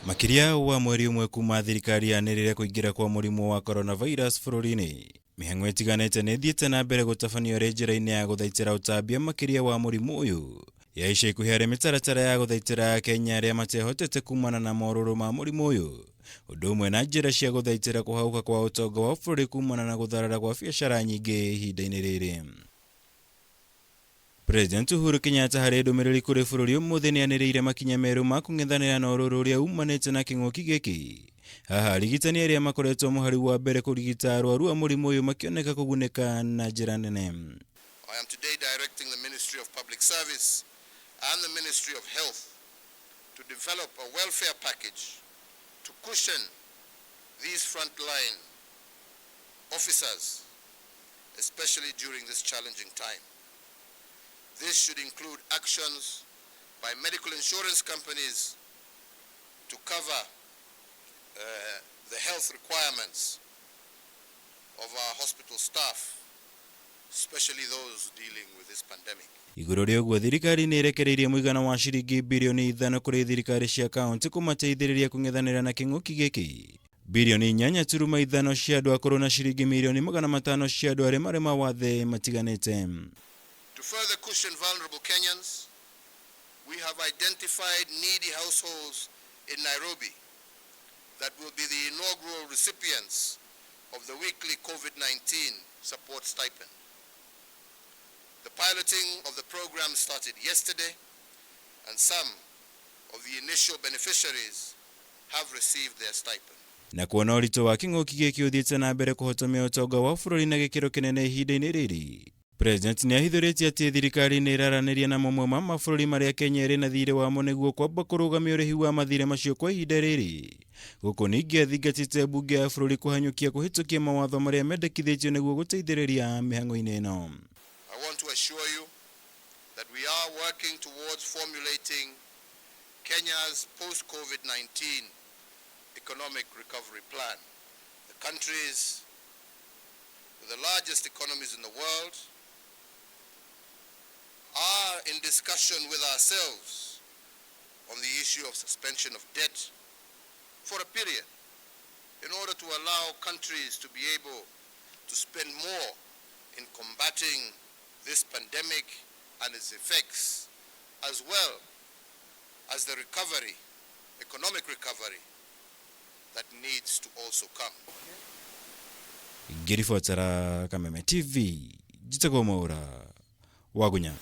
Makiria wa mweri umwe kuma thirikari yanirire kuingira kwa murimu wa coronavirus bururi-ini. Mihang'o itiganite nithiite na mbere gutabanio ri njira-ini ya guthaitira utambia makiria wa murimu uyu. Ya ica ikuhi hari mitaratara ya guthaitira Kenya aria matehotete kumana na moruru ma murimu uyu. Undu umwe na njira cia guthaitira kuhauka kwa utonga wa bururi kumana na gutharara kwa biacara nyingi ihinda-ini riri. President Uhuru Kenyatta hari ndumiriri kuri bururi umuthi nianiriire makinya meru ma kung'ethanira na ururu uria umanite na king'uki giki. Haha arigitani aria makoretwo muhari wa mbere kurigita arwaru a murimu uyu makioneka kuguneka na njira nene. I am today directing the Ministry of Public Service and the Ministry of Health to develop a welfare package to cushion these frontline officers, especially during this challenging time. This should include actions by medical insurance companies to cover the health requirements of our hospital staff, especially those dealing with this pandemic. Iguru ria uguo thirikari ni irekereirie muigana wa ciingi mbirioni 5 kuri thirikari cia kaunti kumateithiriria kung'ethanira na king'uki giki. Mbirioni 8.5 cia andu akuru na ciingi milioni 500 cia andu aria mari mawathe matiganite. To further cushion vulnerable Kenyans, we have identified needy households in Nairobi that will be the inaugural recipients of the weekly COVID-19 support stipend. The piloting of the program started yesterday, and some of the initial beneficiaries have received their stipend. Na kuona urito wa king'uki giki uthiite na mbere kuhotomia utonga wa bururi na gikiro kinene ihinda-ini riri. President ni ahithuritie ati thirikari ni iraraniria na mamwe ma mabũrũri maria Kenya iri na thirĩ wamo niguo kwamba kurugamia ũrĩhi wa mathirĩ macio kwa ihinda rĩrĩ. Guku ningi athingatĩte bunge ya bũrũri kuhanyũkia kuhĩtũkia mawatho maria mendekithĩtio niguo guteithĩrĩria mĩhang'o-inĩ ĩno. I want to assure you that we are working towards formulating Kenya's post-COVID-19 economic recovery plan. The countries with the largest economies in the world are in discussion with ourselves on the issue of suspension of debt for a period in order to allow countries to be able to spend more in combating this pandemic and its effects, as well as the recovery, economic recovery, that needs to also come. Ngirifuatara Kameme TV, jitagwo Mwaura, Wagunya.